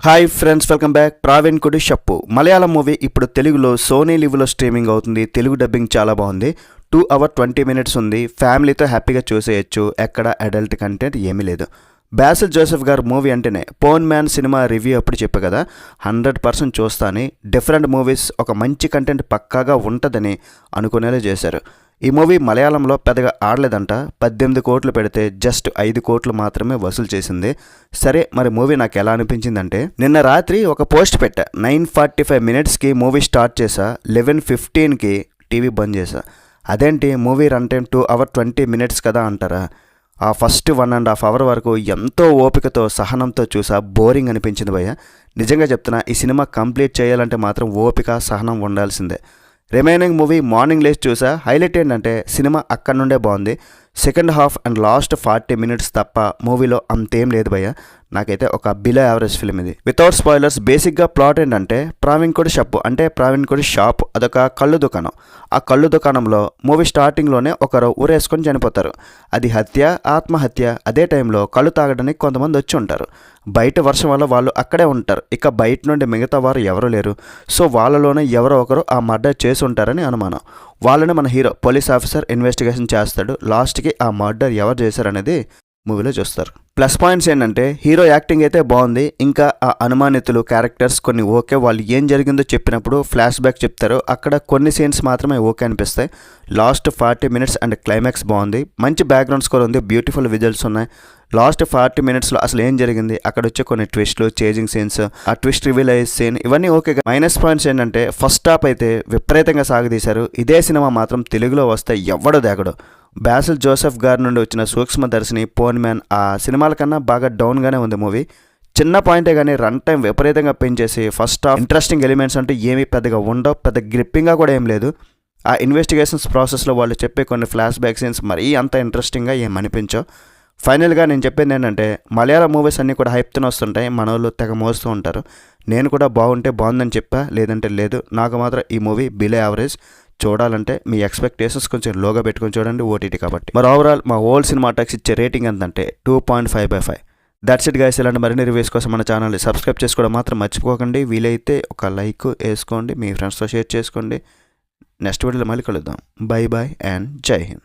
Hi friends, welcome back. Praveen కుడి shop Malayalam movie ఇప్పుడు తెలుగులో సోనీ లివ్లో స్ట్రీమింగ్ అవుతుంది. తెలుగు డబ్బింగ్ చాలా బాగుంది. 2 hours 20 minutes ఉంది. ఫ్యామిలీతో హ్యాపీగా చూసేయచ్చు. ఎక్కడ అడల్ట్ కంటెంట్ ఏమీ లేదు. బాసిల్ జోసెఫ్ గారు మూవీ అంటేనే పోన్ మ్యాన్ సినిమా రివ్యూ అప్పుడు చెప్పా కదా, 100% చూస్తాను. డిఫరెంట్ మూవీస్ ఒక మంచి కంటెంట్ పక్కాగా ఉంటుందని అనుకునేలా చేశారు. ఈ మూవీ మలయాళంలో పెద్దగా ఆడలేదంట. 18 కోట్లు పెడితే జస్ట్ 5 కోట్లు మాత్రమే వసూలు చేసింది. సరే, మరి మూవీ నాకు ఎలా అనిపించిందంటే, నిన్న రాత్రి ఒక పోస్ట్ పెట్టా. 9:45 minutesకి మూవీ స్టార్ట్ చేసా. 11:15కి టీవీ బంద్ చేసా. అదేంటి movie run time 2 hours 20 minutes కదా అంటారా? ఆ ఫస్ట్ 1.5 hours వరకు ఎంతో ఓపికతో సహనంతో చూసా. బోరింగ్ అనిపించింది భయ్య. నిజంగా చెప్తున్నా, ఈ సినిమా కంప్లీట్ చేయాలంటే మాత్రం ఓపిక సహనం ఉండాల్సిందే. రిమైనింగ్ మూవీ మార్నింగ్ లేచి చూసా. హైలైట్ ఏంటంటే సినిమా అక్కడ నుండే బాగుంది. Second half and last 40 minutes తప్ప మూవీలో అంతేం లేదు భయ్య. నాకైతే ఒక బిలో యావరేజ్ ఫిల్మ్ ఇది. వితౌట్ స్పాయిలర్స్, బేసిక్గా ప్లాట్ ఏంటంటే, ప్రావీణ్ కుడి షప్పు అంటే ప్రావీణ్ కుడి షాప్, అదొక కళ్ళు దుకాణం. ఆ కళ్ళు దుకాణంలో మూవీ స్టార్టింగ్లోనే ఒకరు ఊరేసుకొని చనిపోతారు. అది హత్య, ఆత్మహత్య. అదే టైంలో కళ్ళు తాగడానికి కొంతమంది వచ్చి ఉంటారు. బయట వర్షం వల్ల వాళ్ళు అక్కడే ఉంటారు. ఇక బయట నుండి మిగతా వారు ఎవరు లేరు. సో వాళ్ళలోనే ఎవరో ఒకరు ఆ మర్డర్ చేసి ఉంటారని అనుమానం. వాళ్ళని మన హీరో పోలీస్ ఆఫీసర్ ఇన్వెస్టిగేషన్ చేస్తాడు. లాస్ట్కి ఆ మర్డర్ ఎవరు చేశారనేది మూవీలో చూస్తారు. ప్లస్ పాయింట్స్ ఏంటంటే, హీరో యాక్టింగ్ అయితే బాగుంది. ఇంకా ఆ అనుమానితులు క్యారెక్టర్స్ కొన్ని ఓకే. వాళ్ళు ఏం జరిగిందో చెప్పినప్పుడు ఫ్లాష్ బ్యాక్ చెప్తారు. అక్కడ కొన్ని సీన్స్ మాత్రమే ఓకే అనిపిస్తాయి. లాస్ట్ 40 minutes అండ్ క్లైమాక్స్ బాగుంది. మంచి బ్యాక్గ్రౌండ్ స్కోర్ ఉంది. బ్యూటిఫుల్ విజువల్స్ ఉన్నాయి. లాస్ట్ 40 minutesలో అసలు ఏం జరిగింది, అక్కడ వచ్చే కొన్ని ట్విస్ట్లు, చేజింగ్ సీన్స్, ఆ ట్విస్ట్ రివీల్ అయ్యే సీన్, ఇవన్నీ ఓకే. మైనస్ పాయింట్స్ ఏంటంటే, ఫస్ట్ హాఫ్ అయితే విపరీతంగా సాగదీశారు. ఇదే సినిమా మాత్రం తెలుగులో వస్తే ఎవ్వడో దేగడు. బాసిల్ జోసెఫ్ గారి నుండి వచ్చిన సూక్ష్మదర్శిని, పోన్ మ్యాన్ ఆ సినిమాల కన్నా బాగా డౌన్గానే ఉంది మూవీ. చిన్న పాయింటే కానీ రన్ టైం విపరీతంగా పెంచేసి ఫస్ట్ హాఫ్ ఇంట్రెస్టింగ్ ఎలిమెంట్స్ అంటే ఏమీ పెద్దగా ఉండవు. పెద్ద గ్రిప్పింగ్గా కూడా ఏం లేదు. ఆ ఇన్వెస్టిగేషన్స్ ప్రాసెస్లో వాళ్ళు చెప్పే కొన్ని ఫ్లాష్ బ్యాక్ సీన్స్ మరీ అంత ఇంట్రెస్టింగ్గా ఏం అనిపించవు. ఫైనల్గా నేను చెప్పేది ఏంటంటే, మలయాళ మూవీస్ అన్నీ కూడా హైప్తో వస్తుంటాయి. మన వాళ్ళు తెగ మోస్తూ ఉంటారు. నేను కూడా బాగుంటే బాగుందని చెప్పా, లేదంటే లేదు. నాకు మాత్రం ఈ మూవీ బిలో యావరేజ్. చూడాలంటే మీ ఎక్స్పెక్టేషన్స్ కొంచెం లోగా పెట్టుకొని చూడండి, ఓటీటీ కాబట్టి. మరి ఓవరాల్ మా హోల్ సినిమా టాక్స్ ఇచ్చే రేటింగ్ ఎంతంటే 2.5/5. That's it guys. ఇలాంటి మరిన్ని రివ్యూస్ కోసం మన ఛానల్ని సబ్స్క్రైబ్ చేసుకోవడం మాత్రం మర్చిపోకండి. వీలైతే ఒక లైక్ వేసుకోండి, మీ ఫ్రెండ్స్తో షేర్ చేసుకోండి. నెక్స్ట్ వీడియోలో మళ్ళీ కలుద్దాం. బై బాయ్ అండ్ జై హింద్.